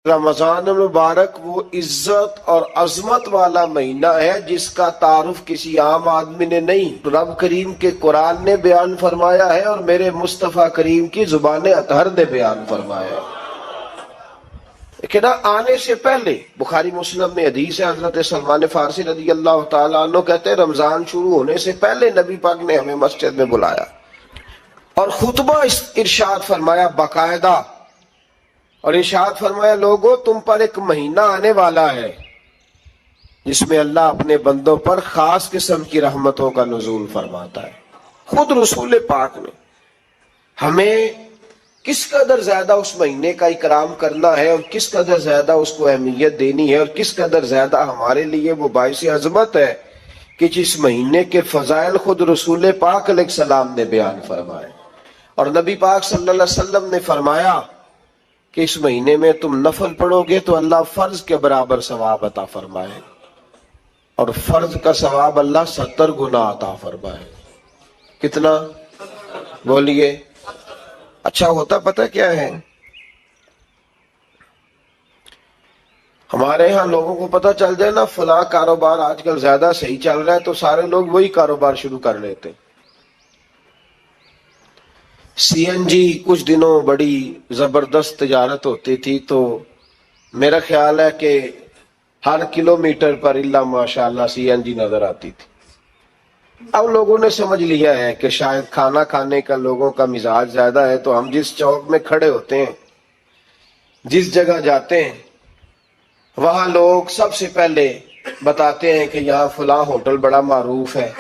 رمضان المبارک وہ عزت اور عظمت والا مہینہ ہے جس کا تعارف کسی عام آدمی نے نہیں، رب کریم کے قرآن نے بیان فرمایا ہے اور میرے مصطفیٰ کریم کی زبان اطہر نے بیان فرمایا ہے۔ لیکن آنے سے پہلے بخاری مسلم میں حدیث ہے، حضرت سلمان فارسی رضی اللہ تعالیٰ عنہ کہتے ہیں رمضان شروع ہونے سے پہلے نبی پاک نے ہمیں مسجد میں بلایا اور خطبہ ارشاد فرمایا باقاعدہ، اور ارشاد فرمایا لوگوں تم پر ایک مہینہ آنے والا ہے جس میں اللہ اپنے بندوں پر خاص قسم کی رحمتوں کا نزول فرماتا ہے۔ خود رسول پاک نے ہمیں کس قدر زیادہ اس مہینے کا اکرام کرنا ہے اور کس قدر زیادہ اس کو اہمیت دینی ہے اور کس قدر زیادہ ہمارے لیے وہ باعث عظمت ہے کہ جس مہینے کے فضائل خود رسول پاک علیہ السلام نے بیان فرمائے، اور نبی پاک صلی اللہ علیہ وسلم نے فرمایا کہ اس مہینے میں تم نفل پڑھو گے تو اللہ فرض کے برابر ثواب عطا فرمائے، اور فرض کا ثواب اللہ 70 گنا عطا فرمائے۔ کتنا بولیے؟ اچھا ہوتا پتہ کیا ہے، ہمارے ہاں لوگوں کو پتہ چل جائے نا فلاں کاروبار آج کل زیادہ صحیح چل رہا ہے تو سارے لوگ وہی کاروبار شروع کر لیتے۔ سی این جی کچھ دنوں بڑی زبردست تجارت ہوتی تھی، تو میرا خیال ہے کہ ہر کلومیٹر پر اللہ ماشاءاللہ سی این جی نظر آتی تھی۔ اب لوگوں نے سمجھ لیا ہے کہ شاید کھانا کھانے کا لوگوں کا مزاج زیادہ ہے، تو ہم جس چوک میں کھڑے ہوتے ہیں، جس جگہ جاتے ہیں، وہاں لوگ سب سے پہلے بتاتے ہیں کہ یہاں فلاں ہوٹل بڑا معروف ہے،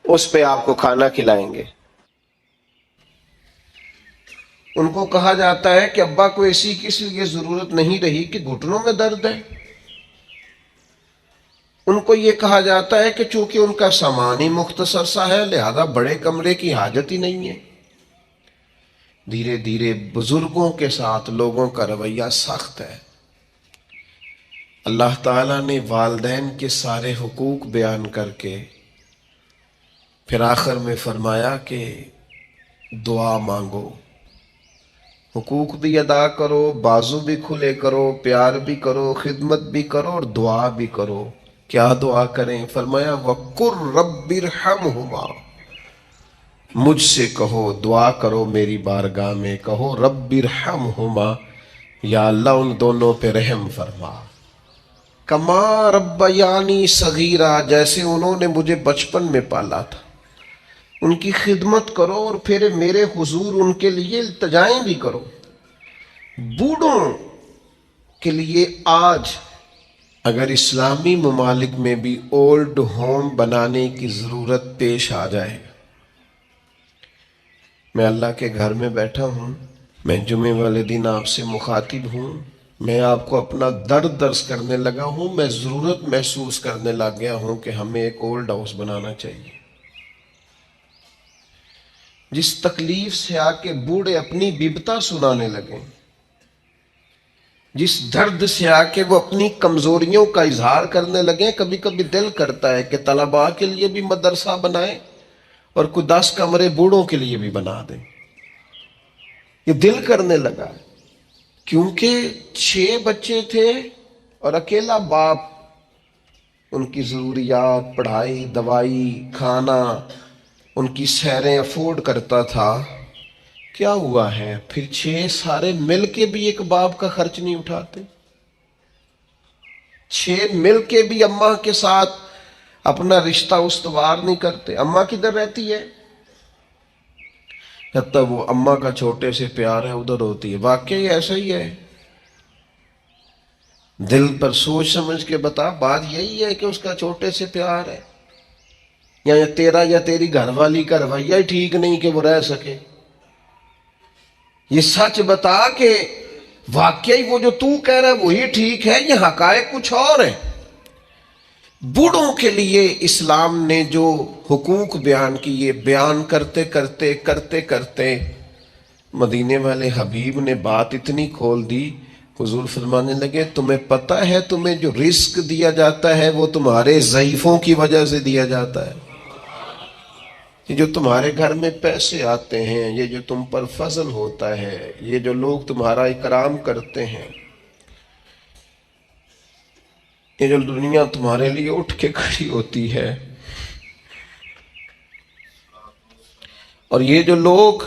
اس پہ آپ کو کھانا کھلائیں گے۔ ان کو کہا جاتا ہے کہ ابا کو ایسی کس لیے ضرورت نہیں رہی کہ گھٹنوں میں درد ہے۔ ان کو یہ کہا جاتا ہے کہ چونکہ ان کا سامان ہی مختصر سا ہے لہذا بڑے کمرے کی حاجت ہی نہیں ہے۔ دھیرے دھیرے بزرگوں کے ساتھ لوگوں کا رویہ سخت ہے۔ اللہ تعالیٰ نے والدین کے سارے حقوق بیان کر کے پھر آخر میں فرمایا کہ دعا مانگو، حقوق بھی ادا کرو، بازو بھی کھلے کرو، پیار بھی کرو، خدمت بھی کرو اور دعا بھی کرو۔ کیا دعا کریں؟ فرمایا وَقُلْ رَبِّ ارْحَمْهُمَا، مجھ سے کہو، دعا کرو میری بارگاہ میں، کہو رب ارحمہما، یا اللہ ان دونوں پہ رحم فرما، کما ربیانی صغیرا، جیسے انہوں نے مجھے بچپن میں پالا تھا۔ ان کی خدمت کرو اور پھر میرے حضور ان کے لیے التجائیں بھی کرو۔ بوڑھوں کے لیے آج اگر اسلامی ممالک میں بھی اولڈ ہوم بنانے کی ضرورت پیش آ جائے، میں اللہ کے گھر میں بیٹھا ہوں، میں جمعے والے دن آپ سے مخاطب ہوں، میں آپ کو اپنا درد درس کرنے لگا ہوں، میں ضرورت محسوس کرنے لگ گیا ہوں کہ ہمیں ایک اولڈ ہاؤس بنانا چاہیے۔ جس تکلیف سے آ کے بوڑھے اپنی ببتا سنانے لگیں، جس درد سے آ کے وہ اپنی کمزوریوں کا اظہار کرنے لگیں، کبھی کبھی دل کرتا ہے کہ طلباء کے لیے بھی مدرسہ بنائیں اور کوئی 10 کمرے بوڑھوں کے لیے بھی بنا دیں۔ یہ دل کرنے لگا ہے، کیونکہ 6 بچے تھے اور اکیلا باپ ان کی ضروریات، پڑھائی، دوائی، کھانا، ان کی سیریں افورڈ کرتا تھا۔ کیا ہوا ہے؟ پھر 6 سارے مل کے بھی ایک باپ کا خرچ نہیں اٹھاتے، 6 مل کے بھی اماں کے ساتھ اپنا رشتہ استوار نہیں کرتے۔ اماں کدھر رہتی ہے؟ جب تک وہ اماں کا چھوٹے سے پیار ہے ادھر ہوتی ہے۔ واقعی ایسا ہی ہے؟ دل پر سوچ سمجھ کے بتا، بات یہی ہے کہ اس کا چھوٹے سے پیار ہے، یا تیرا یا تیری گھر والی کا رویہ ہی ٹھیک نہیں کہ وہ رہ سکے؟ یہ سچ بتا کہ واقعی وہ جو تو کہہ رہا ہے وہی ٹھیک ہے، یہ حقائق کچھ اور ہیں۔ بوڑھوں کے لیے اسلام نے جو حقوق بیان کیے، بیان کرتے کرتے مدینے والے حبیب نے بات اتنی کھول دی، حضور فرمانے لگے تمہیں پتہ ہے تمہیں جو رزق دیا جاتا ہے وہ تمہارے ضعیفوں کی وجہ سے دیا جاتا ہے۔ یہ جو تمہارے گھر میں پیسے آتے ہیں، یہ جو تم پر فضل ہوتا ہے، یہ جو لوگ تمہارا اکرام کرتے ہیں، یہ جو دنیا تمہارے لیے اٹھ کے کھڑی ہوتی ہے، اور یہ جو لوگ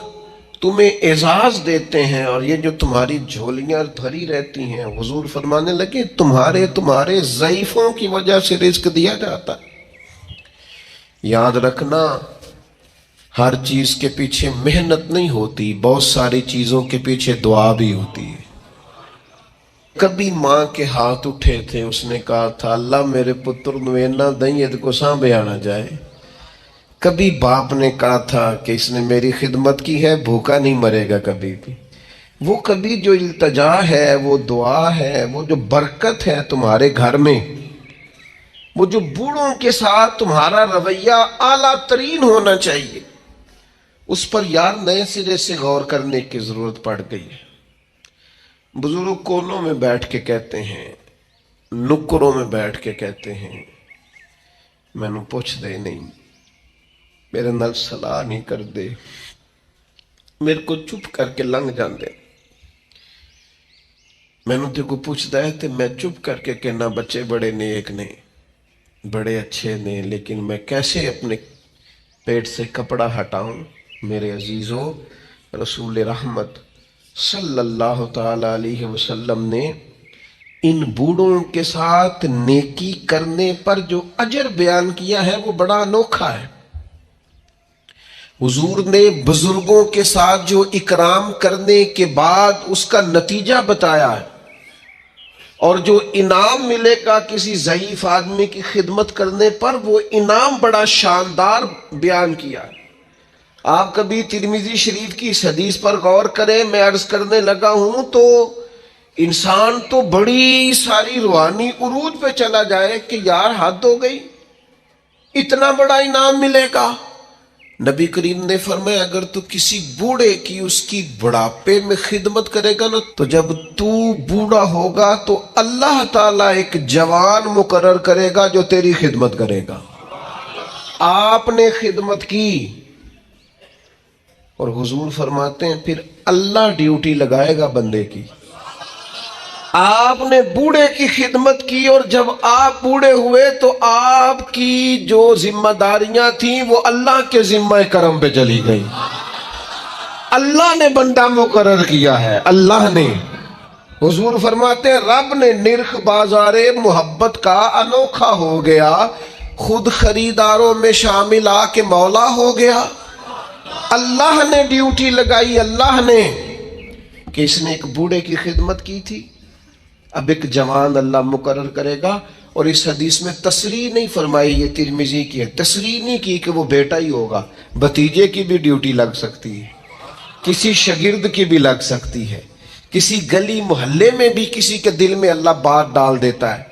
تمہیں اعزاز دیتے ہیں، اور یہ جو تمہاری جھولیاں بھری رہتی ہیں، حضور فرمانے لگے تمہارے ضعیفوں کی وجہ سے رزق دیا جاتا ہے۔ یاد رکھنا، ہر چیز کے پیچھے محنت نہیں ہوتی، بہت ساری چیزوں کے پیچھے دعا بھی ہوتی ہے۔ کبھی ماں کے ہاتھ اٹھے تھے، اس نے کہا تھا اللہ میرے پتر نو اینا دیں ید کو سانبھیا نہ جائے۔ کبھی باپ نے کہا تھا کہ اس نے میری خدمت کی ہے، بھوکا نہیں مرے گا کبھی بھی۔ وہ کبھی جو التجا ہے، وہ دعا ہے، وہ جو برکت ہے تمہارے گھر میں، وہ جو بوڑھوں کے ساتھ تمہارا رویہ اعلیٰ ترین ہونا چاہیے، اس پر یار نئے سرے سے غور کرنے کی ضرورت پڑ گئی ہے۔ بزرگ کونوں میں بیٹھ کے کہتے ہیں، نکروں میں بیٹھ کے کہتے ہیں، میں نو پوچھ دے نہیں، میرے نال صلاح نہیں کر دے، میرے کو چپ کر کے لنگ جان دے۔ میں نو تے کو پوچھ دے تے میں چپ کر کے کہنا بچے بڑے نیک نے، بڑے اچھے نے، لیکن میں کیسے اپنے پیٹ سے کپڑا ہٹاؤں؟ میرے عزیزو، رسول رحمت صلی اللہ تعالی علیہ وسلم نے ان بوڑھوں کے ساتھ نیکی کرنے پر جو اجر بیان کیا ہے وہ بڑا انوکھا ہے۔ حضور نے بزرگوں کے ساتھ جو اکرام کرنے کے بعد اس کا نتیجہ بتایا ہے، اور جو انعام ملے گا کسی ضعیف آدمی کی خدمت کرنے پر، وہ انعام بڑا شاندار بیان کیا ہے۔ آپ کبھی ترمذی شریف کی اس حدیث پر غور کریں، میں عرض کرنے لگا ہوں تو انسان تو بڑی ساری روحانی عروج پہ چلا جائے کہ یار حد ہو گئی، اتنا بڑا انعام ملے گا۔ نبی کریم نے فرمایا اگر تو کسی بوڑھے کی اس کی بڑھاپے میں خدمت کرے گا نا، تو جب تو بوڑھا ہوگا تو اللہ تعالیٰ ایک جوان مقرر کرے گا جو تیری خدمت کرے گا۔ آپ نے خدمت کی، اور حضور فرماتے ہیں پھر اللہ ڈیوٹی لگائے گا بندے کی۔ آپ نے بوڑھے کی خدمت کی، اور جب آپ بوڑھے ہوئے تو آپ کی جو ذمہ داریاں تھیں وہ اللہ کے ذمہ کرم پہ چلی گئی۔ اللہ نے بندہ مقرر کیا ہے، اللہ نے۔ حضور فرماتے ہیں رب نے نرخ بازار محبت کا انوکھا ہو گیا، خود خریداروں میں شامل آ کے مولا ہو گیا۔ اللہ نے ڈیوٹی لگائی، اللہ نے، کہ اس نے ایک بوڑھے کی خدمت کی تھی، اب ایک جوان اللہ مقرر کرے گا۔ اور اس حدیث میں تصریح نہیں فرمائی، یہ ترمذی کی ہے، تصریح نہیں کی کہ وہ بیٹا ہی ہوگا، بھتیجے کی بھی ڈیوٹی لگ سکتی ہے، کسی شاگرد کی بھی لگ سکتی ہے، کسی گلی محلے میں بھی کسی کے دل میں اللہ بات ڈال دیتا ہے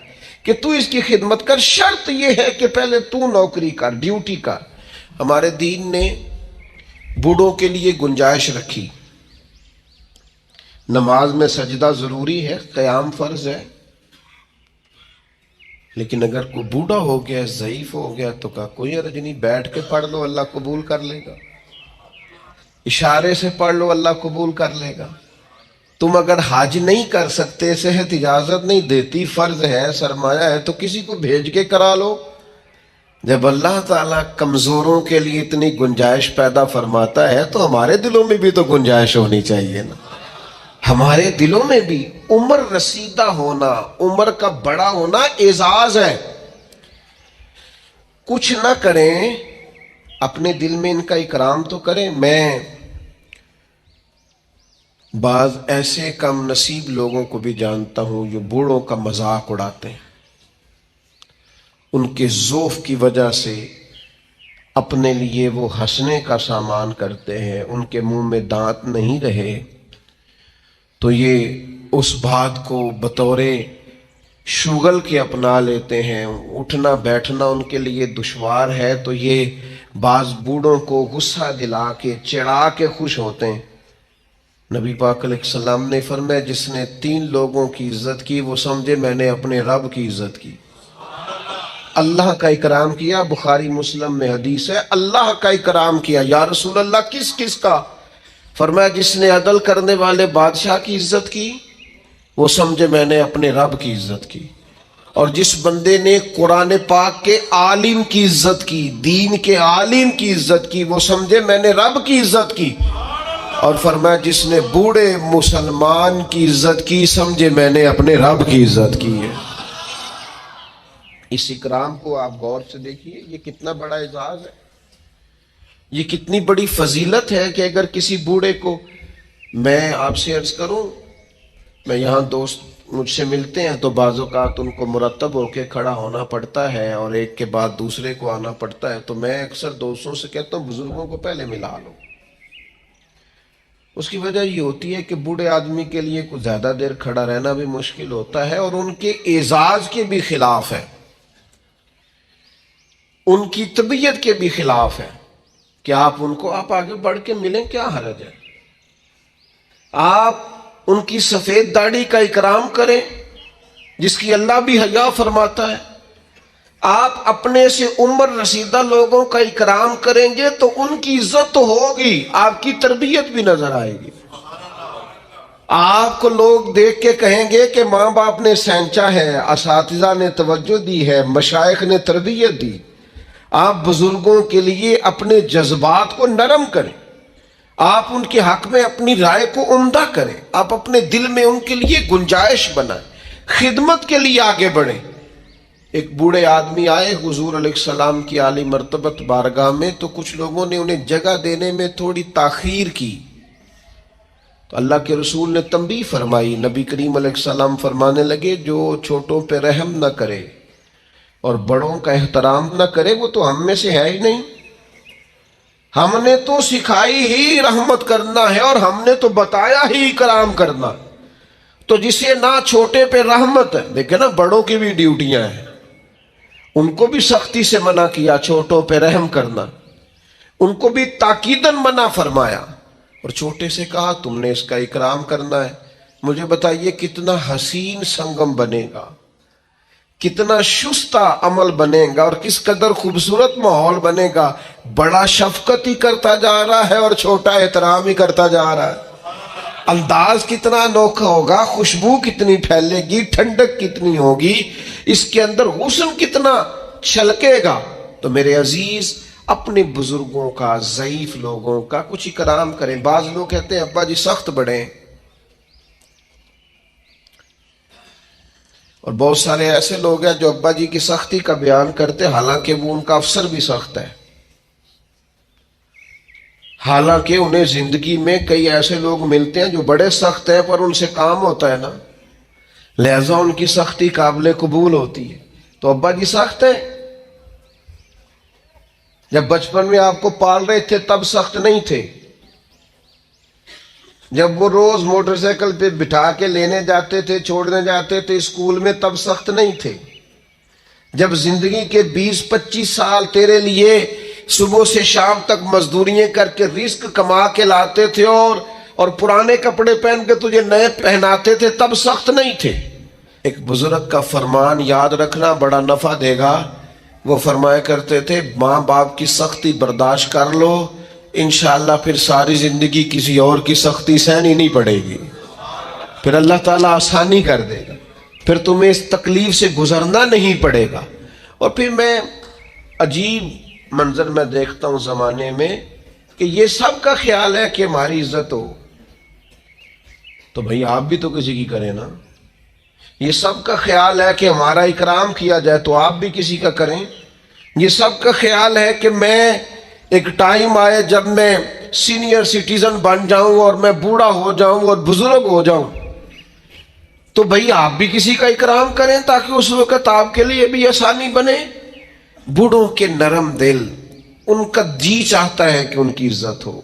کہ تو اس کی خدمت کر، شرط یہ ہے کہ پہلے تو نوکری کر، ڈیوٹی کر۔ ہمارے دین نے بوڑھوں کے لیے گنجائش رکھی، نماز میں سجدہ ضروری ہے، قیام فرض ہے، لیکن اگر کوئی بوڑھا ہو گیا، ضعیف ہو گیا تو کہا کوئی حرج نہیں، بیٹھ کے پڑھ لو اللہ قبول کر لے گا، اشارے سے پڑھ لو اللہ قبول کر لے گا۔ تم اگر حج نہیں کر سکتے، صحت اجازت نہیں دیتی، فرض ہے، سرمایہ ہے، تو کسی کو بھیج کے کرا لو۔ جب اللہ تعالیٰ کمزوروں کے لیے اتنی گنجائش پیدا فرماتا ہے تو ہمارے دلوں میں بھی تو گنجائش ہونی چاہیے نا۔ ہمارے دلوں میں بھی عمر رسیدہ ہونا، عمر کا بڑا ہونا اعزاز ہے۔ کچھ نہ کریں، اپنے دل میں ان کا اکرام تو کریں۔ میں بعض ایسے کم نصیب لوگوں کو بھی جانتا ہوں جو بوڑھوں کا مذاق اڑاتے ہیں، ان کے ضعف کی وجہ سے اپنے لیے وہ ہنسنے کا سامان کرتے ہیں، ان کے منہ میں دانت نہیں رہے تو یہ اس بات کو بطور شغل کے اپنا لیتے ہیں، اٹھنا بیٹھنا ان کے لیے دشوار ہے تو یہ بعض بوڑھوں کو غصہ دلا کے چڑھا کے خوش ہوتے ہیں۔ نبی پاک علیہ السلام نے فرمایا جس نے 3 لوگوں کی عزت کی وہ سمجھے میں نے اپنے رب کی عزت کی، اللہ کا اکرام کیا۔ بخاری مسلم میں حدیث ہے، اللہ کا اکرام کیا۔ یا رسول اللہ کس کس کا؟ فرمایا جس نے عدل کرنے والے بادشاہ کی عزت کی وہ سمجھے میں نے اپنے رب کی عزت کی۔ اور جس بندے نے قرآن پاک کے عالم کی عزت کی، دین کے عالم کی عزت کی، وہ سمجھے میں نے رب کی عزت کی، اور فرمایا جس نے بوڑھے مسلمان کی عزت کی، سمجھے میں نے اپنے رب کی عزت کی ہے۔ اس اکرام کو آپ غور سے دیکھیے، یہ کتنا بڑا اعزاز ہے، یہ کتنی بڑی فضیلت ہے کہ اگر کسی بوڑھے کو، میں آپ سے عرض کروں، میں یہاں دوست مجھ سے ملتے ہیں تو بعض اوقات ان کو مرتب ہو کے کھڑا ہونا پڑتا ہے اور ایک کے بعد دوسرے کو آنا پڑتا ہے، تو میں اکثر دوستوں سے کہتا ہوں بزرگوں کو پہلے ملا لو۔ اس کی وجہ یہ ہوتی ہے کہ بوڑھے آدمی کے لیے کچھ زیادہ دیر کھڑا رہنا بھی مشکل ہوتا ہے، اور ان کے اعزاز کے بھی خلاف ہے، ان کی طبیعت کے بھی خلاف ہے کہ آپ ان کو آپ آگے بڑھ کے ملیں، کیا حرج ہے؟ آپ ان کی سفید داڑھی کا اکرام کریں جس کی اللہ بھی حیا فرماتا ہے، آپ اپنے سے عمر رسیدہ لوگوں کا اکرام کریں گے تو ان کی عزت تو ہوگی، آپ کی تربیت بھی نظر آئے گی۔ آپ کو لوگ دیکھ کے کہیں گے کہ ماں باپ نے سینچا ہے، اساتذہ نے توجہ دی ہے، مشائخ نے تربیت دی۔ آپ بزرگوں کے لیے اپنے جذبات کو نرم کریں، آپ ان کے حق میں اپنی رائے کو عمدہ کریں، آپ اپنے دل میں ان کے لیے گنجائش بنائیں، خدمت کے لیے آگے بڑھیں۔ ایک بوڑھے آدمی آئے حضور علیہ السلام کی عالی مرتبت بارگاہ میں، تو کچھ لوگوں نے انہیں جگہ دینے میں تھوڑی تاخیر کی، تو اللہ کے رسول نے تنبیہ فرمائی۔ نبی کریم علیہ السلام فرمانے لگے جو چھوٹوں پہ رحم نہ کرے اور بڑوں کا احترام نہ کرے وہ تو ہم میں سے ہے ہی نہیں۔ ہم نے تو سکھائی ہی رحمت کرنا ہے اور ہم نے تو بتایا ہی اکرام کرنا، تو جسے نہ چھوٹے پہ رحمت ہے، دیکھیں نا بڑوں کی بھی ڈیوٹیاں ہیں، ان کو بھی سختی سے منع کیا چھوٹوں پہ رحم کرنا، ان کو بھی تاکیداً منع فرمایا، اور چھوٹے سے کہا تم نے اس کا اکرام کرنا ہے۔ مجھے بتائیے کتنا حسین سنگم بنے گا، کتنا شستہ عمل بنے گا، اور کس قدر خوبصورت ماحول بنے گا۔ بڑا شفقت ہی کرتا جا رہا ہے اور چھوٹا احترام ہی کرتا جا رہا ہے۔ انداز کتنا انوکھا ہوگا، خوشبو کتنی پھیلے گی، ٹھنڈک کتنی ہوگی، اس کے اندر حسن کتنا چھلکے گا۔ تو میرے عزیز اپنے بزرگوں کا، ضعیف لوگوں کا کچھ اکرام کریں۔ بعض لوگ کہتے ہیں ابا جی سخت بڑے، اور بہت سارے ایسے لوگ ہیں جو ابا جی کی سختی کا بیان کرتے حالانکہ وہ ان کا افسر بھی سخت ہے، حالانکہ انہیں زندگی میں کئی ایسے لوگ ملتے ہیں جو بڑے سخت ہیں پر ان سے کام ہوتا ہے نا، لہذا ان کی سختی قابل قبول ہوتی ہے۔ تو ابا جی سخت ہیں، جب بچپن میں آپ کو پال رہے تھے تب سخت نہیں تھے، جب وہ روز موٹر سائیکل پہ بٹھا کے لینے جاتے تھے، چھوڑنے جاتے تھے اسکول میں، تب سخت نہیں تھے، جب زندگی کے 20-25 سال تیرے لیے صبح سے شام تک مزدوریاں کر کے رزق کما کے لاتے تھے اور پرانے کپڑے پہن کے تجھے نئے پہناتے تھے، تب سخت نہیں تھے۔ ایک بزرگ کا فرمان یاد رکھنا بڑا نفع دے گا، وہ فرمایا کرتے تھے ماں باپ کی سختی برداشت کر لو، انشاءاللہ پھر ساری زندگی کسی اور کی سختی سہنی نہیں پڑے گی، پھر اللہ تعالیٰ آسانی کر دے گا، پھر تمہیں اس تکلیف سے گزرنا نہیں پڑے گا۔ اور پھر میں عجیب منظر میں دیکھتا ہوں زمانے میں کہ یہ سب کا خیال ہے کہ ہماری عزت ہو، تو بھئی آپ بھی تو کسی کی کریں نا۔ یہ سب کا خیال ہے کہ ہمارا اکرام کیا جائے تو آپ بھی کسی کا کریں۔ یہ سب کا خیال ہے کہ میں ایک ٹائم آئے جب میں سینئر سٹیزن بن جاؤں اور میں بوڑھا ہو جاؤں اور بزرگ ہو جاؤں، تو بھئی آپ بھی کسی کا اکرام کریں تاکہ اس وقت آپ کے لیے بھی آسانی بنے۔ بوڑھوں کے نرم دل، ان کا جی چاہتا ہے کہ ان کی عزت ہو،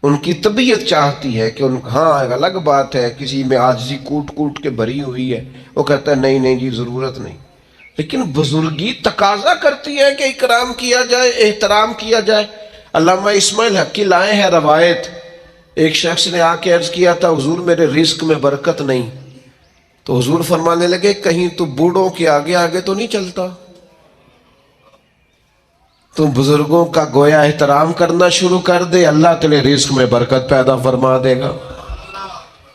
ان کی طبیعت چاہتی ہے کہ ہاں الگ بات ہے کسی میں عاجزی کوٹ کوٹ کے بھری ہوئی ہے، وہ کہتا ہے نہیں نہیں جی ضرورت نہیں، لیکن بزرگی تقاضا کرتی ہے کہ اکرام کیا جائے، احترام کیا جائے۔ علامہ اسماعیل حقی لائے ہیں روایت، ایک شخص نے آ کے عرض کیا تھا حضور میرے رزق میں برکت نہیں، تو حضور فرمانے لگے کہیں تو بوڑھوں کے آگے آگے تو نہیں چلتا، تو بزرگوں کا گویا احترام کرنا شروع کر دے، اللہ تیرے رزق میں برکت پیدا فرما دے گا۔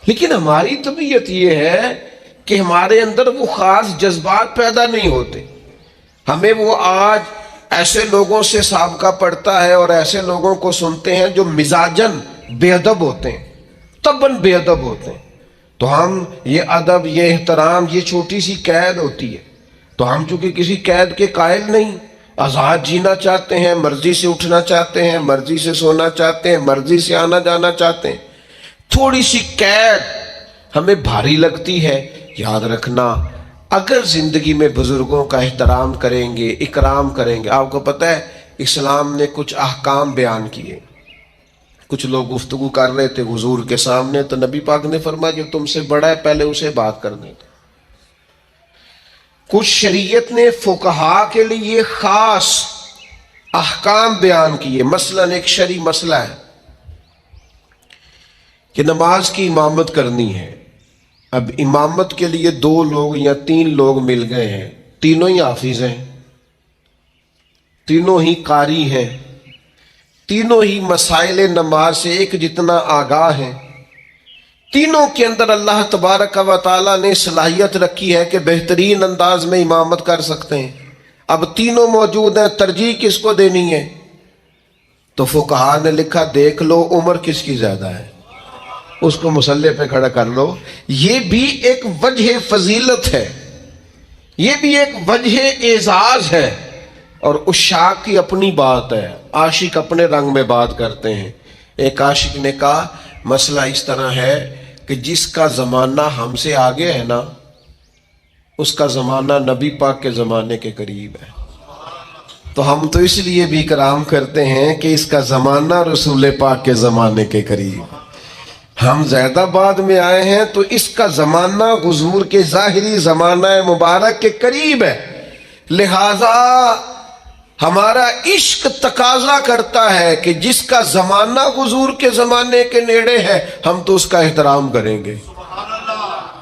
لیکن ہماری طبیعت یہ ہے کہ ہمارے اندر وہ خاص جذبات پیدا نہیں ہوتے. ہمیں وہ آج ایسے لوگوں سے سابقہ پڑتا ہے اور ایسے لوگوں کو سنتے ہیں جو مزاجن بے ادب ہوتے ہیں، طبعاً بے ادب ہوتے ہیں. تو ہم یہ ادب، یہ احترام، یہ چھوٹی سی قید ہوتی ہے. تو ہم چونکہ کسی قید کے قائل نہیں، آزاد جینا چاہتے ہیں، مرضی سے اٹھنا چاہتے ہیں، مرضی سے سونا چاہتے ہیں، مرضی سے آنا جانا چاہتے ہیں. تھوڑی سی قید ہمیں بھاری لگتی ہے. یاد رکھنا، اگر زندگی میں بزرگوں کا احترام کریں گے، اکرام کریں گے. آپ کو پتہ ہے اسلام نے کچھ احکام بیان کیے. کچھ لوگ گفتگو کر رہے تھے حضور کے سامنے، تو نبی پاک نے فرمایا جو تم سے بڑا ہے پہلے اسے بات کرنے دو. کچھ شریعت نے فقہا کے لیے خاص احکام بیان کیے. مثلا ایک شرعی مسئلہ ہے کہ نماز کی امامت کرنی ہے. اب امامت کے لیے 2 لوگ یا 3 لوگ مل گئے ہیں، تینوں ہی حافظ ہیں، تینوں ہی قاری ہیں، تینوں ہی مسائل نماز سے ایک جتنا آگاہ ہیں. تینوں کے اندر اللہ تبارک و تعالیٰ نے صلاحیت رکھی ہے کہ بہترین انداز میں امامت کر سکتے ہیں. اب تینوں موجود ہیں، ترجیح کس کو دینی ہے؟ تو فقہا نے لکھا دیکھ لو عمر کس کی زیادہ ہے، اس کو مصلی پہ کھڑا کر لو. یہ بھی ایک وجہ فضیلت ہے، یہ بھی ایک وجہ اعزاز ہے. اور عشاق کی اپنی بات ہے، عاشق اپنے رنگ میں بات کرتے ہیں. ایک عاشق نے کہا مسئلہ اس طرح ہے کہ جس کا زمانہ ہم سے آگے ہے نا، اس کا زمانہ نبی پاک کے زمانے کے قریب ہے. تو ہم تو اس لیے بھی اکرام کرتے ہیں کہ اس کا زمانہ رسول پاک کے زمانے کے قریب. ہم زیادہ بعد میں آئے ہیں تو اس کا زمانہ حضور کے ظاہری زمانہ مبارک کے قریب ہے. لہذا ہمارا عشق تقاضا کرتا ہے کہ جس کا زمانہ حضور کے زمانے کے نیڑے ہے ہم تو اس کا احترام کریں گے.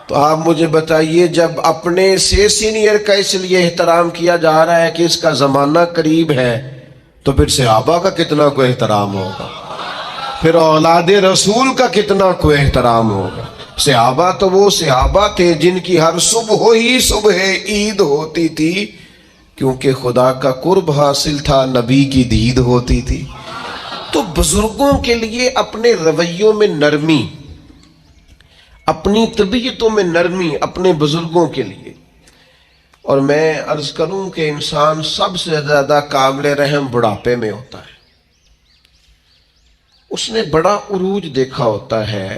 تو آپ مجھے بتائیے جب اپنے سے سینئر کا اس لیے احترام کیا جا رہا ہے کہ اس کا زمانہ قریب ہے، تو پھر صحابہ کا کتنا کوئی احترام ہوگا، پھر اولاد رسول کا کتنا کوئی احترام ہوگا. صحابہ تو وہ صحابہ تھے جن کی ہر صبح ہی صبح عید ہوتی تھی، کیونکہ خدا کا قرب حاصل تھا، نبی کی دید ہوتی تھی. تو بزرگوں کے لیے اپنے رویوں میں نرمی، اپنی طبیعتوں میں نرمی اپنے بزرگوں کے لیے. اور میں عرض کروں کہ انسان سب سے زیادہ قابل رحم بڑھاپے میں ہوتا ہے. اس نے بڑا عروج دیکھا ہوتا ہے،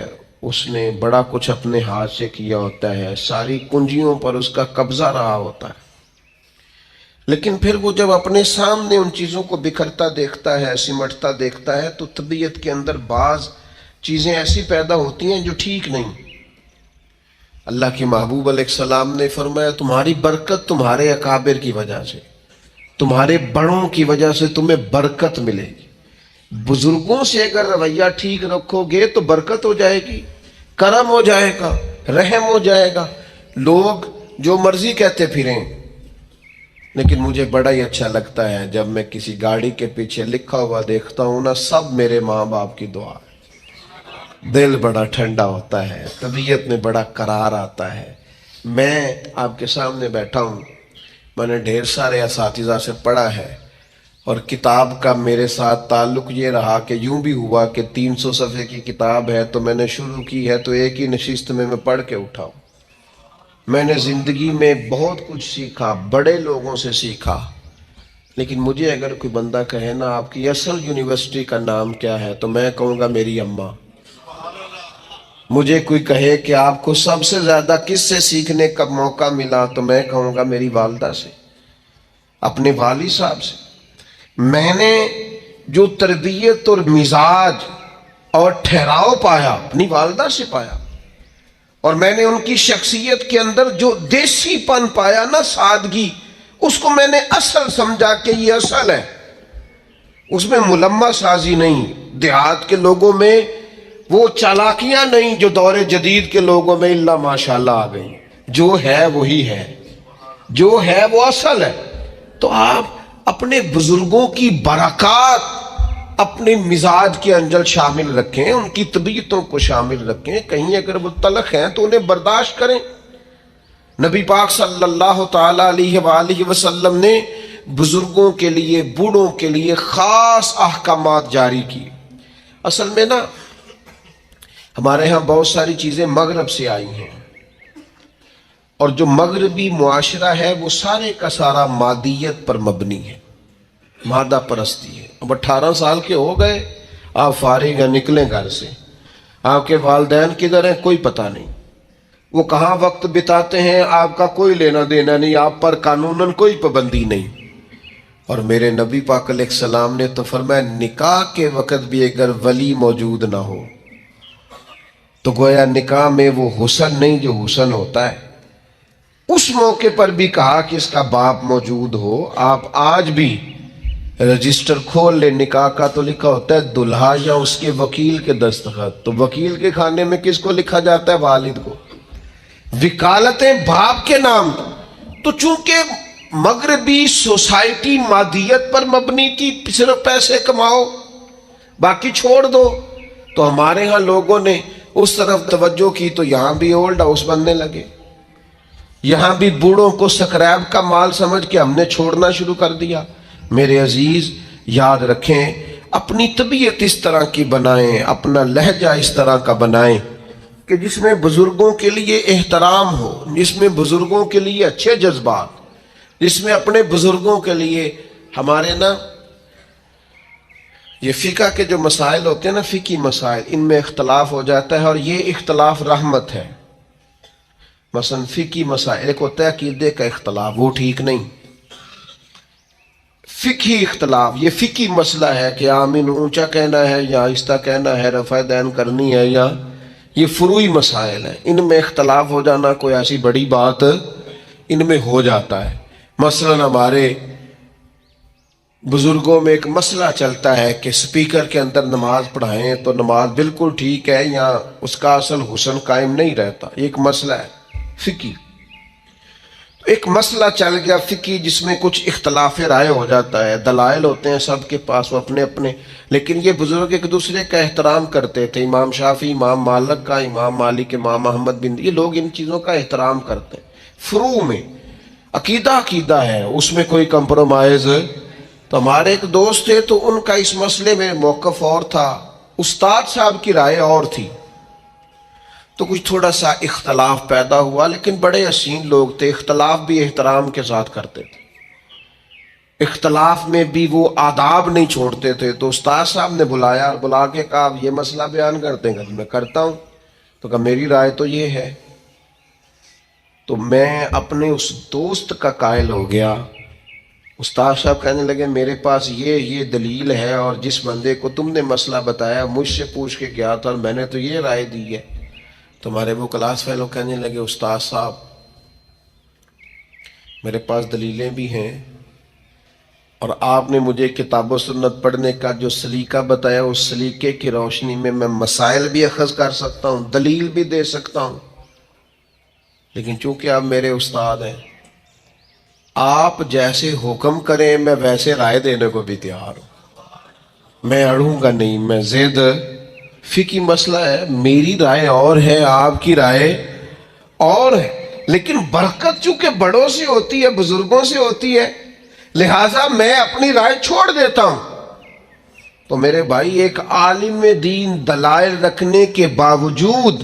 اس نے بڑا کچھ اپنے ہاتھ سے کیا ہوتا ہے، ساری کنجیوں پر اس کا قبضہ رہا ہوتا ہے. لیکن پھر وہ جب اپنے سامنے ان چیزوں کو بکھرتا دیکھتا ہے، سمٹتا دیکھتا ہے، تو طبیعت کے اندر بعض چیزیں ایسی پیدا ہوتی ہیں جو ٹھیک نہیں. اللہ کے محبوب علیہ السلام نے فرمایا تمہاری برکت تمہارے اکابر کی وجہ سے، تمہارے بڑوں کی وجہ سے تمہیں برکت ملے گی. بزرگوں سے اگر رویہ ٹھیک رکھو گے تو برکت ہو جائے گی، کرم ہو جائے گا، رحم ہو جائے گا. لوگ جو مرضی کہتے پھریں، لیکن مجھے بڑا ہی اچھا لگتا ہے جب میں کسی گاڑی کے پیچھے لکھا ہوا دیکھتا ہوں نا سب میرے ماں باپ کی دعا ہے. دل بڑا ٹھنڈا ہوتا ہے، طبیعت میں بڑا قرار آتا ہے. میں آپ کے سامنے بیٹھا ہوں، میں نے ڈھیر سارے اساتذہ سے پڑھا ہے، اور کتاب کا میرے ساتھ تعلق یہ رہا کہ یوں بھی ہوا کہ 300 صفحے کی کتاب ہے تو میں نے شروع کی ہے تو ایک ہی نشست میں پڑھ کے اٹھا ہوں. میں نے زندگی میں بہت کچھ سیکھا، بڑے لوگوں سے سیکھا. لیکن مجھے اگر کوئی بندہ کہے نا آپ کی اصل یونیورسٹی کا نام کیا ہے تو میں کہوں گا میری اماں. مجھے کوئی کہے کہ آپ کو سب سے زیادہ کس سے سیکھنے کا موقع ملا تو میں کہوں گا میری والدہ سے، اپنے والد صاحب سے. میں نے جو تربیت اور مزاج اور ٹھہراؤ پایا اپنی والدہ سے پایا، اور میں نے ان کی شخصیت کے اندر جو دیسی پن پایا نا، سادگی، اس کو میں نے اصل سمجھا کہ یہ اصل ہے. اس میں ملمہ سازی نہیں، دیہات کے لوگوں میں وہ چالاکیاں نہیں جو دور جدید کے لوگوں میں اللہ ماشاءاللہ آ گئی. جو ہے وہی ہے، جو ہے وہ اصل ہے. تو آپ اپنے بزرگوں کی برکات اپنے مزاج کے اندر شامل رکھیں، ان کی طبیعتوں کو شامل رکھیں. کہیں اگر وہ تلخ ہیں تو انہیں برداشت کریں، نبی پاک صلی اللہ تعالی علیہ وآلہ وسلم نے بزرگوں کے لیے، بوڑھوں کے لیے خاص احکامات جاری کیے۔ اصل میں نا ہمارے ہاں بہت ساری چیزیں مغرب سے آئی ہیں، اور جو مغربی معاشرہ ہے وہ سارے کا سارا مادیت پر مبنی ہے، مادہ پرستی ہے۔ اب 18 سال کے ہو گئے، آپ فارغ ہیں، نکلیں گھر سے، آپ کے والدین کدھر ہیں کوئی پتہ نہیں، وہ کہاں وقت بتاتے ہیں آپ کا کوئی لینا دینا نہیں، آپ پر قانوناً کوئی پابندی نہیں۔ اور میرے نبی پاک علیہ السلام نے تو فرمایا نکاح کے وقت بھی اگر ولی موجود نہ ہو تو گویا نکاح میں وہ حسن نہیں جو حسن ہوتا ہے۔ اس موقع پر بھی کہا کہ اس کا باپ موجود ہو۔ آپ آج بھی رجسٹر کھول لے نکاح کا تو لکھا ہوتا ہے دلہا یا اس کے وکیل کے دستخط، تو وکیل کے کھانے میں کس کو لکھا جاتا ہے؟ والد کو۔ وکالتیں باپ کے نام۔ تو چونکہ مغربی سوسائٹی مادیت پر مبنی تھی، صرف پیسے کماؤ باقی چھوڑ دو، تو ہمارے ہاں لوگوں نے اس طرف توجہ کی تو یہاں بھی اولڈ ہاؤس بننے لگے، یہاں بھی بوڑھوں کو سکریب کا مال سمجھ کے ہم نے چھوڑنا شروع کر دیا۔ میرے عزیز یاد رکھیں، اپنی طبیعت اس طرح کی بنائیں، اپنا لہجہ اس طرح کا بنائیں کہ جس میں بزرگوں کے لیے احترام ہو، جس میں بزرگوں کے لیے اچھے جذبات، جس میں اپنے بزرگوں کے لیے ہمارے نا یہ فقہ کے جو مسائل ہوتے ہیں نا، فقہی مسائل، ان میں اختلاف ہو جاتا ہے، اور یہ اختلاف رحمت ہے۔ مثلا فقہی مسائل، ایک ہوتا ہے عقیدے کا اختلاف، وہ ٹھیک نہیں۔ فقہی اختلاف، یہ فقہی مسئلہ ہے کہ آمین اونچا کہنا ہے یا آہستہ کہنا ہے، رفع دین کرنی ہے، یا یہ فروعی مسائل ہیں، ان میں اختلاف ہو جانا کوئی ایسی بڑی بات ان میں ہو جاتا ہے۔ مثلا ہمارے بزرگوں میں ایک مسئلہ چلتا ہے کہ سپیکر کے اندر نماز پڑھائیں تو نماز بالکل ٹھیک ہے یا اس کا اصل حسن قائم نہیں رہتا، یہ ایک مسئلہ ہے فقہی۔ ایک مسئلہ چل گیا فقہی جس میں کچھ اختلاف رائے ہو جاتا ہے، دلائل ہوتے ہیں سب کے پاس وہ اپنے اپنے، لیکن یہ بزرگ ایک دوسرے کا احترام کرتے تھے، امام شافعی امام مالک کا، امام مالک امام احمد بن، یہ لوگ ان چیزوں کا احترام کرتے ہیں۔ فروع میں عقیدہ ہے، اس میں کوئی کمپرومائز۔ تو ہمارے ایک دوست تھے تو ان کا اس مسئلے میں موقف اور تھا، استاد صاحب کی رائے اور تھی، تو کچھ تھوڑا سا اختلاف پیدا ہوا، لیکن بڑے حسین لوگ تھے، اختلاف بھی احترام کے ساتھ کرتے تھے، اختلاف میں بھی وہ آداب نہیں چھوڑتے تھے۔ تو استاد صاحب نے بلایا، بلا کے کہا آپ یہ مسئلہ بیان کرتے ہیں؟ میں کرتا ہوں۔ تو کہا میری رائے تو یہ ہے۔ تو میں اپنے اس دوست کا قائل ہو گیا۔ استاد صاحب کہنے لگے میرے پاس یہ دلیل ہے، اور جس بندے کو تم نے مسئلہ بتایا مجھ سے پوچھ کے گیا تھا، اور میں نے تو یہ رائے دی ہے۔ تمہارے وہ کلاس فیلو کہنے لگے استاد صاحب میرے پاس دلیلیں بھی ہیں، اور آپ نے مجھے کتاب و سنت پڑھنے کا جو سلیقہ بتایا اس سلیقے کی روشنی میں مسائل بھی اخذ کر سکتا ہوں، دلیل بھی دے سکتا ہوں، لیکن چونکہ آپ میرے استاد ہیں، آپ جیسے حکم کریں میں ویسے رائے دینے کو بھی تیار ہوں، میں اڑوں گا نہیں، میں زید فقہی مسئلہ ہے، میری رائے اور ہے، آپ کی رائے اور ہے، لیکن برکت چونکہ بڑوں سے ہوتی ہے، بزرگوں سے ہوتی ہے، لہٰذا میں اپنی رائے چھوڑ دیتا ہوں۔ تو میرے بھائی ایک عالم دین دلائل رکھنے کے باوجود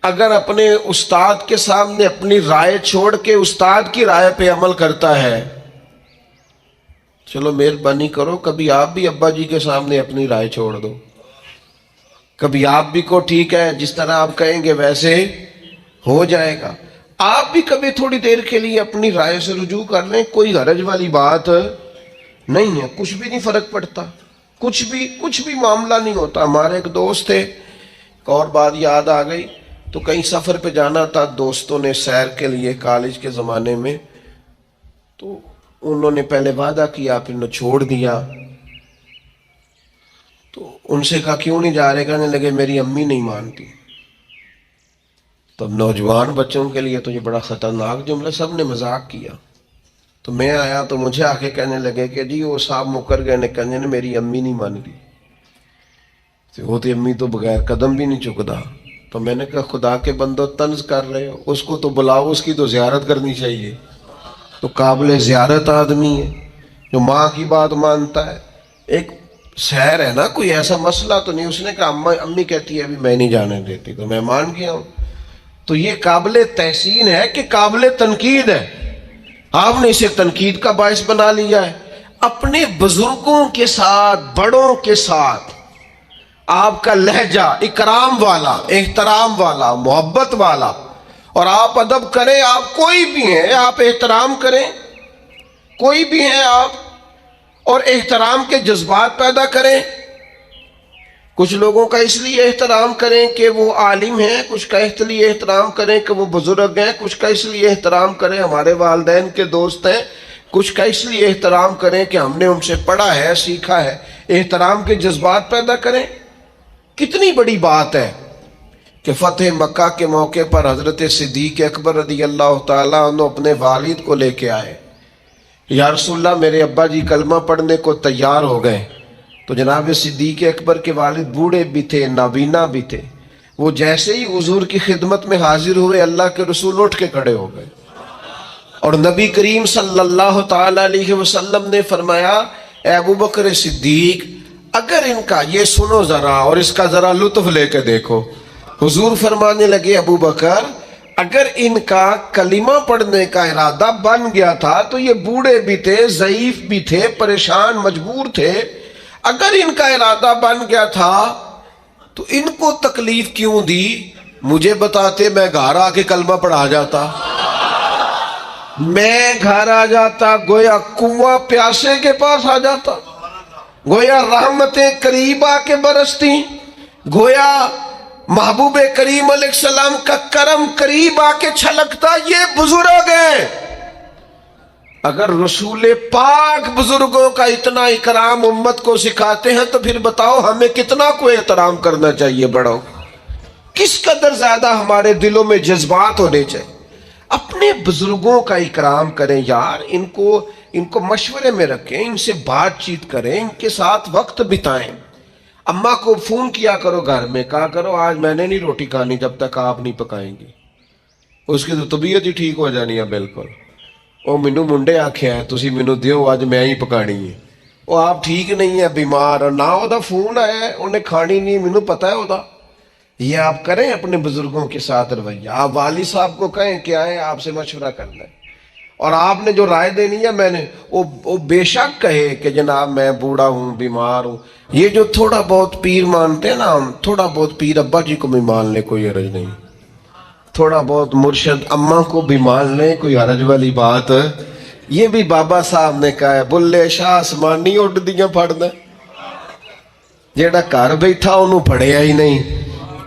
اگر اپنے استاد کے سامنے اپنی رائے چھوڑ کے استاد کی رائے پہ عمل کرتا ہے، چلو مہربانی کرو کبھی آپ بھی ابا جی کے سامنے اپنی رائے چھوڑ دو، کبھی آپ بھی کو ٹھیک ہے جس طرح آپ کہیں گے ویسے ہو جائے گا، آپ بھی کبھی تھوڑی دیر کے لیے اپنی رائے سے رجوع کر لیں، کوئی حرج والی بات نہیں ہے، کچھ بھی نہیں فرق پڑتا، کچھ بھی معاملہ نہیں ہوتا۔ ہمارے ایک دوست تھے، ایک اور بات یاد آ گئی، تو کہیں سفر پہ جانا تھا دوستوں نے سیر کے لیے کالج کے زمانے میں، تو انہوں نے پہلے وعدہ کیا پھر انہوں نے چھوڑ دیا، تو ان سے کہا کیوں نہیں جا رہے؟ کہنے لگے میری امی نہیں مانتی۔ تو نوجوان بچوں کے لیے تو یہ بڑا خطرناک جملہ، سب نے مذاق کیا، تو میں آیا تو مجھے آ کے کہنے لگے کہ جی وہ صاحب مکر گئے، کہنے میری امی نہیں مان لی، وہ تو امی تو بغیر قدم بھی نہیں چکتا، تو میں نے کہا خدا کے بندو طنز کر رہے ہو، اس کو تو بلاؤ، اس کی تو زیارت کرنی چاہیے، تو قابل زیارت آدمی ہے جو ماں کی بات مانتا ہے۔ ایک سحر ہے نا، کوئی ایسا مسئلہ تو نہیں۔ اس نے کہا امی کہتی ہے ابھی میں نہیں جانے دیتی، تو میں مان گیا ہوں۔ تو یہ قابل تحسین ہے کہ قابل تنقید ہے؟ آپ نے اسے تنقید کا باعث بنا لیا ہے۔ اپنے بزرگوں کے ساتھ، بڑوں کے ساتھ آپ کا لہجہ اکرام والا، احترام والا، محبت والا، اور آپ ادب کریں۔ آپ کوئی بھی ہیں، آپ احترام کریں، کوئی بھی ہیں آپ، اور احترام کے جذبات پیدا کریں۔ کچھ لوگوں کا اس لیے احترام کریں کہ وہ عالم ہیں، کچھ کا اس لیے احترام کریں کہ وہ بزرگ ہیں، کچھ کا اس لیے احترام کریں ہمارے والدین کے دوست ہیں، کچھ کا اس لیے احترام کریں کہ ہم نے ان سے پڑھا ہے، سیکھا ہے۔ احترام کے جذبات پیدا کریں۔ کتنی بڑی بات ہے کہ فتح مکہ کے موقع پر حضرت صدیق اکبر رضی اللہ تعالیٰ عنہ اپنے والد کو لے کے آئے۔ یا رسول اللہ میرے ابا جی کلمہ پڑھنے کو تیار ہو گئے۔ تو جناب صدیق اکبر کے والد بوڑھے بھی تھے، نابینا بھی تھے۔ وہ جیسے ہی حضور کی خدمت میں حاضر ہوئے، اللہ کے رسول اٹھ کے کھڑے ہو گئے، اور نبی کریم صلی اللہ تعالی علیہ وسلم نے فرمایا اے ابو بکر صدیق، اگر ان کا یہ سنو ذرا اور اس کا ذرا لطف لے کے دیکھو۔ حضور فرمانے لگے ابو بکر اگر ان کا کلمہ پڑھنے کا ارادہ بن گیا تھا تو یہ بوڑھے بھی تھے، ضعیف بھی تھے، پریشان مجبور تھے، اگر ان کا ارادہ بن گیا تھا تو ان کو تکلیف کیوں دی؟ مجھے بتاتے میں گھر آ کے کلمہ پڑھا جاتا، میں گھر آ جاتا، گویا کنواں پیاسے کے پاس آ جاتا، گویا رحمتیں قریب آ کے برستی، گویا محبوب کریم علیہ السلام کا کرم قریب آ کے چھلکتا۔ یہ بزرگ ہیں۔ اگر رسول پاک بزرگوں کا اتنا اکرام امت کو سکھاتے ہیں تو پھر بتاؤ ہمیں کتنا کو احترام کرنا چاہیے بڑوں، کس قدر زیادہ ہمارے دلوں میں جذبات ہونے چاہیے۔ اپنے بزرگوں کا اکرام کریں یار، ان کو مشورے میں رکھیں، ان سے بات چیت کریں، ان کے ساتھ وقت بتائیں۔ اماں کو فون کیا کرو گھر میں، کہا کرو آج میں نے نہیں روٹی کھانی جب تک آپ نہیں پکائیں گی، اس کی تو طبیعت ہی ٹھیک ہو جانی ہے بالکل۔ وہ مینو منڈے آکھیا ہے تسی مینو دیو آج میں ہی پکانی ہے، وہ آپ ٹھیک نہیں ہے، بیمار، اور نہ وہ فون آیا ہے انہیں کھانی نہیں، مینو پتہ ہے وہ۔ یہ آپ کریں اپنے بزرگوں کے ساتھ رویہ۔ آپ والد صاحب کو کہیں کہ آئیں آپ سے مشورہ کرنا ہے، اور آپ نے جو رائے دینی ہے میں نے وہ بے شک کہے کہ جناب میں بوڑھا ہوں، بیمار ہوں۔ یہ جو تھوڑا بہت پیر مانتے ہیں نا ہم، تھوڑا بہت پیر ابا جی کو بھی مان لے کوئی حرج نہیں، تھوڑا بہت مرشد اماں کو بھی مان لیں، کوئی حرج والی بات۔ یہ بھی بابا صاحب نے کہا ہے بلے شاہ آسمانی اڈ دیاں پڑھنا، جیڑا گھر بیٹھا انہوں پڑھیا ہی نہیں۔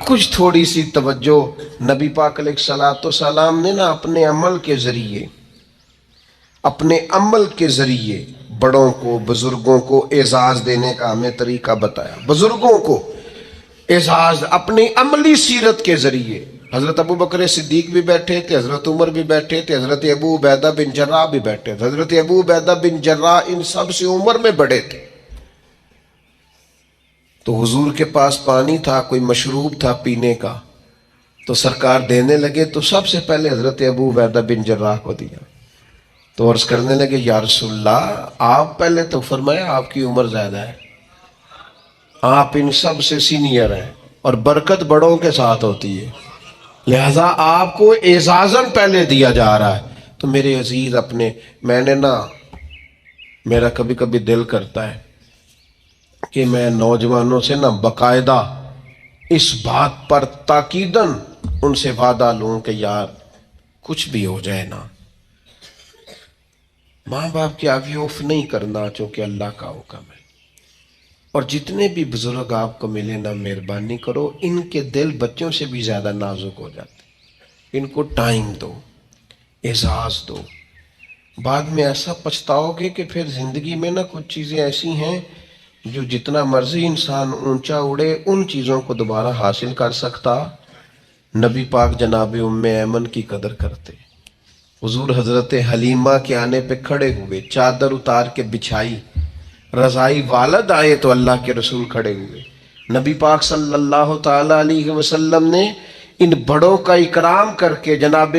کچھ تھوڑی سی توجہ نبی پاک علیہ السلام نے نا اپنے عمل کے ذریعے بڑوں کو، بزرگوں کو اعزاز دینے کا ہمیں طریقہ بتایا۔ بزرگوں کو اعزاز اپنی عملی سیرت کے ذریعے۔ حضرت ابو بکر صدیق بھی بیٹھے تھے، حضرت عمر بھی بیٹھے تھے، حضرت ابو عبیدہ بن جراح بھی بیٹھے تھے۔ حضرت ابو عبیدہ بن جراح ان سب سے عمر میں بڑے تھے۔ تو حضور کے پاس پانی تھا، کوئی مشروب تھا پینے کا، تو سرکار دینے لگے تو سب سے پہلے حضرت ابو عبیدہ بن جراح کو دیا۔ تو عرض کرنے لگے یا رسول اللہ آپ پہلے تو فرمایا آپ کی عمر زیادہ ہے، آپ ان سب سے سینئر ہیں، اور برکت بڑوں کے ساتھ ہوتی ہے، لہذا آپ کو اعزازاً پہلے دیا جا رہا ہے۔ تو میرے عزیز میں نے میرا کبھی کبھی دل کرتا ہے کہ میں نوجوانوں سے باقاعدہ اس بات پر تاکیداً ان سے وعدہ لوں کہ یار کچھ بھی ہو جائے نا، ماں باپ کے آگے اوف نہیں کرنا، چونکہ اللہ کا حکم ہے۔ اور جتنے بھی بزرگ آپ کو ملے نا، مہربانی کرو، ان کے دل بچوں سے بھی زیادہ نازک ہو جاتے، ان کو ٹائم دو، اعزاز دو۔ بعد میں ایسا پچھتاؤ گے کہ پھر زندگی میں نا کچھ چیزیں ایسی ہیں جو جتنا مرضی انسان اونچا اڑے ان چیزوں کو دوبارہ حاصل کر سکتا۔ نبی پاک جناب ام ایمن کی قدر کرتے، حضور حضرت حلیمہ کے آنے پہ کھڑے ہوئے، چادر اتار کے بچھائی، رضائی والد آئے تو اللہ کے رسول کھڑے ہوئے۔ نبی پاک صلی اللہ تعالی علیہ وسلم نے ان بڑوں کا اکرام کر کے جناب